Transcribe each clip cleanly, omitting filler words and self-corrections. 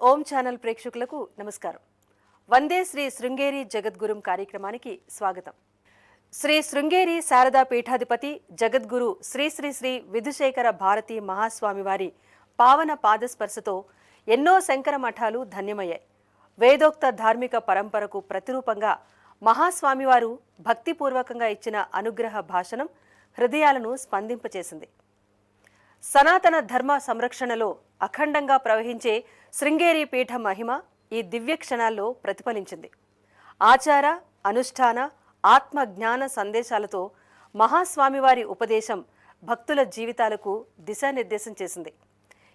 ఓం channel ప్రేక్షకులకు నమస్కారం. వందే శ్రీ శృంగేరి జగద్గురుం కార్యక్రమానికి స్వాగతం. శ్రీ శృంగేరి శారదా పీఠాధిపతి జగద్గురు శ్రీ శ్రీ శ్రీ విధుశేఖర భారతీ మహాస్వామి వారి పావన పాదస్పర్శతో ఎన్నో శంకర మఠాలు ధన్యమయ్యాయి. వేదోక్త ధార్మిక పరంపరకు ప్రతిరూపంగా మహాస్వామివారు భక్తిపూర్వకంగా ఇచ్చిన అనుగ్రహ భాషణం హృదయాలను స్పందింపచేసింది. సనాతన ధర్మ సంరక్షణలో అఖండంగా ప్రవహించే శృంగేరి పీఠ మహిమ ఈ దివ్య క్షణాల్లో ప్రతిఫలించింది. ఆచార అనుష్ఠాన ఆత్మ జ్ఞాన సందేశాలతో మహాస్వామివారి ఉపదేశం భక్తుల జీవితాలకు దిశానిర్దేశం చేసింది.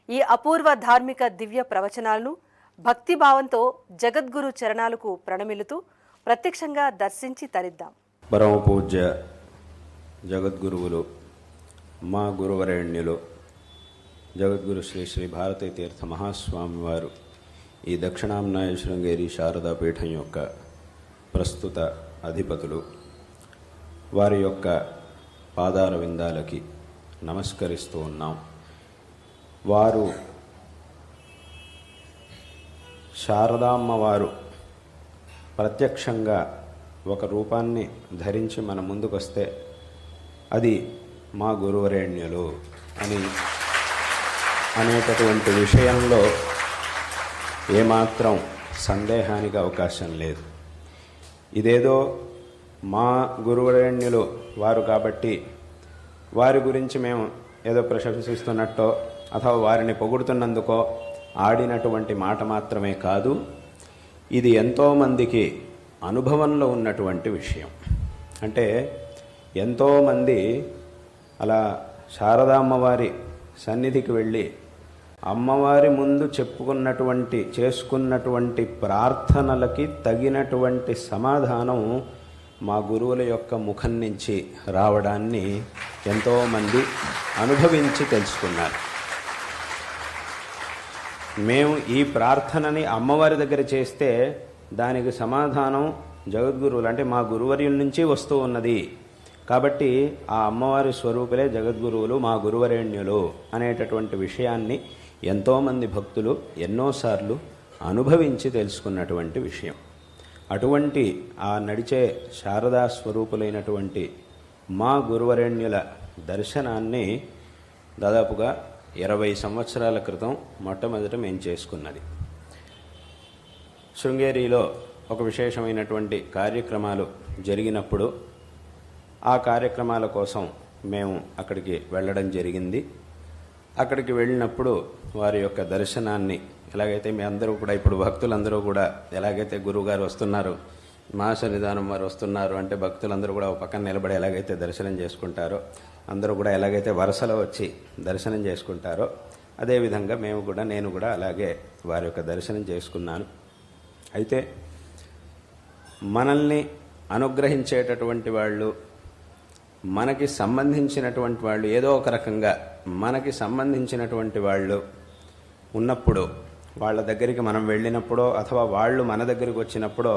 ఈ అపూర్వ ధార్మిక దివ్య ప్రవచనాలను భక్తిభావంతో జగద్గురు చరణాలకు ప్రణమిల్లుతూ ప్రత్యక్షంగా దర్శించి తరిద్దాం. పరమ పూజ్య జగద్గురువులు మా గురువరేణ్యులు జగద్గురు శ్రీ శ్రీ భారతీ తీర్థ మహాస్వామి వారు ఈ దక్షిణాంనాయ శృంగేరి శారదా పీఠం యొక్క ప్రస్తుత అధిపతులు, వారి యొక్క పాదార విందాలకి నమస్కరిస్తూ ఉన్నాం. వారు శారదామ్మవారు ప్రత్యక్షంగా ఒక రూపాన్ని ధరించి మన ముందుకొస్తే అది మా గురువరేణ్యులు అనేటటువంటి విషయంలో ఏమాత్రం సందేహానికి అవకాశం లేదు. ఇదేదో మా గురువరేణ్యులు వారు కాబట్టి వారి గురించి మేము ఏదో ప్రశంసిస్తున్నట్టో అథవా వారిని పొగుడుతున్నందుకో ఆడినటువంటి మాట మాత్రమే కాదు, ఇది ఎంతోమందికి అనుభవంలో ఉన్నటువంటి విషయం. అంటే ఎంతోమంది అలా శారదా అమ్మవారి సన్నిధికి వెళ్ళి అమ్మవారి ముందు చేసుకున్నటువంటి ప్రార్థనలకి తగినటువంటి సమాధానం మా గురువుల యొక్క ముఖం నుంచి రావడాన్ని ఎంతోమంది అనుభవించి తెలుసుకున్నారు. మేము ఈ ప్రార్థనని అమ్మవారి దగ్గర చేస్తే దానికి సమాధానం జగద్గురువులు అంటే మా గురువర్యుల నుంచి వస్తూ ఉన్నది కాబట్టి ఆ అమ్మవారి స్వరూపులే జగద్గురువులు మా గురువరేణ్యులు అనేటటువంటి విషయాన్ని ఎంతోమంది భక్తులు ఎన్నోసార్లు అనుభవించి తెలుసుకున్నటువంటి విషయం. అటువంటి ఆ నడిచే శారదా స్వరూపులైనటువంటి మా గురువరేణ్యుల దర్శనాన్ని దాదాపుగా 20 సంవత్సరాల క్రితం మొట్టమొదట మేము చేసుకున్నది. శృంగేరిలో ఒక విశేషమైనటువంటి కార్యక్రమాలు జరిగినప్పుడు ఆ కార్యక్రమాల కోసం మేము అక్కడికి వెళ్ళడం జరిగింది. అక్కడికి వెళ్ళినప్పుడు వారి యొక్క దర్శనాన్ని ఎలాగైతే మీ అందరూ కూడా ఇప్పుడు భక్తులందరూ కూడా ఎలాగైతే గురువుగారు వస్తున్నారు, మా సన్నిధానం వారు వస్తున్నారు అంటే భక్తులందరూ కూడా ఒక పక్కన నిలబడి ఎలాగైతే దర్శనం చేసుకుంటారో, అందరూ కూడా ఎలాగైతే వరుసలో వచ్చి దర్శనం చేసుకుంటారో అదేవిధంగా నేను కూడా అలాగే వారి యొక్క దర్శనం చేసుకున్నాను. అయితే మనల్ని అనుగ్రహించేటటువంటి వాళ్ళు, మనకి సంబంధించినటువంటి వాళ్ళు, ఏదో ఒక రకంగా మనకి సంబంధించినటువంటి వాళ్ళు ఉన్నప్పుడు వాళ్ళ దగ్గరికి మనం వెళ్ళినప్పుడో అథవా వాళ్ళు మన దగ్గరికి వచ్చినప్పుడో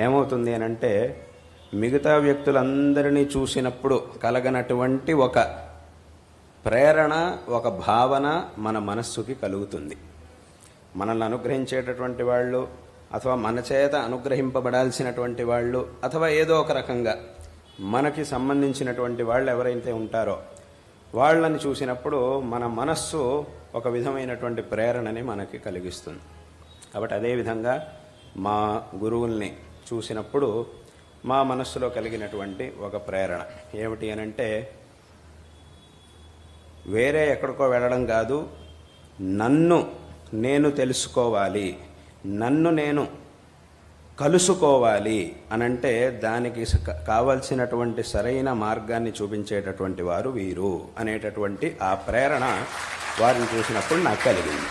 ఏమవుతుంది అనంటే మిగతా వ్యక్తులందరినీ చూసినప్పుడు కలగనటువంటి ఒక ప్రేరణ, ఒక భావన మన మనస్సుకి కలుగుతుంది. మనల్ని అనుగ్రహించేటటువంటి వాళ్ళు అథవా మన చేత అనుగ్రహింపబడాల్సినటువంటి వాళ్ళు అథవా ఏదో ఒక రకంగా మనకి సంబంధించినటువంటి వాళ్ళు ఎవరైతే ఉంటారో వాళ్ళని చూసినప్పుడు మన మనస్సు ఒక విధమైనటువంటి ప్రేరణని మనకి కలిగిస్తుంది. కాబట్టి అదేవిధంగా మా గురువుల్ని చూసినప్పుడు మా మనస్సులో కలిగినటువంటి ఒక ప్రేరణ ఏమిటి అనంటే వేరే ఎక్కడికో వెళ్ళడం కాదు, నన్ను నేను తెలుసుకోవాలి, నన్ను నేను కలుసుకోవాలి అనంటే దానికి కావలసినటువంటి సరైన మార్గాన్ని చూపించేటటువంటి వారు వీరు అనేటటువంటి ఆ ప్రేరణ వారిని చూసినప్పుడు నాకు కలిగింది.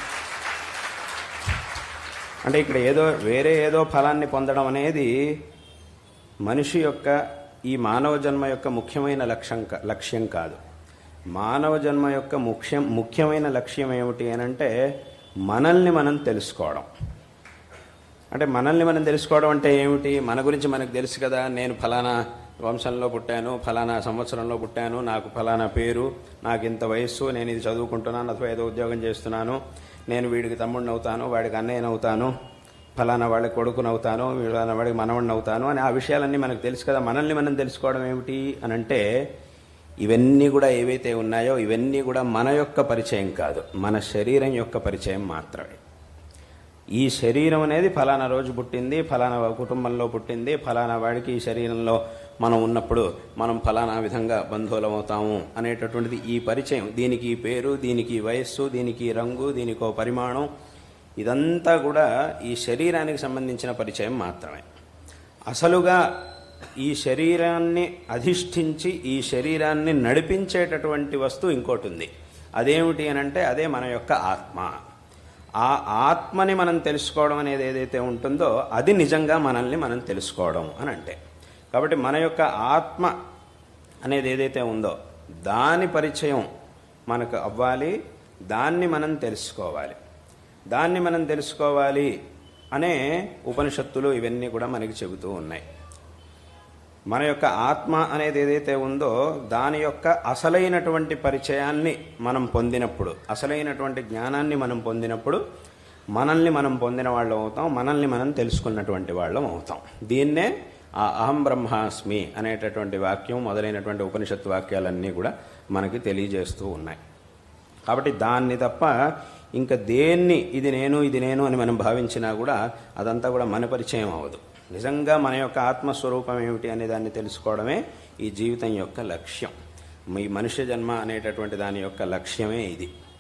అంటే ఇక్కడ ఏదో ఫలాన్ని పొందడం అనేది మనిషి యొక్క ఈ మానవ జన్మ యొక్క ముఖ్యమైన లక్ష్యం కాదు. మానవ జన్మ యొక్క ముఖ్యమైన లక్ష్యం ఏమిటి అనంటే మనల్ని మనం తెలుసుకోవడం. అంటే మనల్ని మనం తెలుసుకోవడం అంటే ఏమిటి? మన గురించి మనకు తెలుసు కదా, నేను ఫలానా వంశంలో పుట్టాను, ఫలానా సంవత్సరంలో పుట్టాను, నాకు ఫలానా పేరు, నాకు ఇంత వయస్సు, నేను ఇది చదువుకుంటున్నాను అథవా ఏదో ఉద్యోగం చేస్తున్నాను, నేను వీడికి తమ్ముడిని అవుతాను, వాడికి అన్నయ్యని అవుతాను, ఫలానా వాడికి కొడుకుని అవుతాను, ఫలానా వాడికి మనవడిని అవుతాను అని ఆ విషయాలన్నీ మనకు తెలుసు కదా. మనల్ని మనం తెలుసుకోవడం ఏమిటి అని అంటే ఇవన్నీ కూడా ఏవైతే ఉన్నాయో ఇవన్నీ కూడా మన యొక్క పరిచయం కాదు, మన శరీరం యొక్క పరిచయం మాత్రమే. ఈ శరీరం అనేది ఫలానా రోజు పుట్టింది, ఫలానా కుటుంబంలో పుట్టింది, ఫలానా వాడికి ఈ శరీరంలో మనం ఉన్నప్పుడు మనం ఫలానా విధంగా బంధువులం అవుతాము అనేటటువంటిది ఈ పరిచయం. దీనికి ఈ పేరు, దీనికి ఈ వయస్సు, దీనికి ఈ రంగు, దీనికో పరిమాణం, ఇదంతా కూడా ఈ శరీరానికి సంబంధించిన పరిచయం మాత్రమే. అసలుగా ఈ శరీరాన్ని అధిష్ఠించి ఈ శరీరాన్ని నడిపించేటటువంటి వస్తువు ఇంకోటి ఉంది. అదేమిటి అని అంటే అదే మన యొక్క ఆత్మ. ఆ ఆత్మని మనం తెలుసుకోవడం అనేది ఏదైతే ఉంటుందో అది నిజంగా మనల్ని మనం తెలుసుకోవడం అని అంటే. కాబట్టి మన యొక్క ఆత్మ అనేది ఏదైతే ఉందో దాని పరిచయం మనకు అవ్వాలి, దాన్ని మనం తెలుసుకోవాలి. దాన్ని మనం తెలుసుకోవాలి అనే ఉపనిషత్తులు ఇవన్నీ కూడా మనకి చెబుతూ ఉన్నాయి. మన యొక్క ఆత్మ అనేది ఏదైతే ఉందో దాని యొక్క అసలైనటువంటి పరిచయాన్ని మనం పొందినప్పుడు, అసలైనటువంటి జ్ఞానాన్ని మనం పొందినప్పుడు మనల్ని మనం పొందిన వాళ్ళం అవుతాం, మనల్ని మనం తెలుసుకున్నటువంటి వాళ్ళం అవుతాం. దీన్నే ఆ అహం బ్రహ్మాస్మి అనేటటువంటి వాక్యం మొదలైనటువంటి ఉపనిషత్తు వాక్యాలన్నీ కూడా మనకి తెలియజేస్తూ ఉన్నాయి. కాబట్టి దాన్ని తప్ప ఇంకా దేన్ని ఇది నేను అని మనం భావించినా కూడా అదంతా కూడా మన పరిచయం అవ్వదు. నిజంగా మన యొక్క ఆత్మస్వరూపం ఏమిటి అనే దాన్ని తెలుసుకోవడమే ఈ జీవితం యొక్క లక్ష్యం. ఈ మనుష్య జన్మ అనేటటువంటి దాని యొక్క లక్ష్యమే ఇది.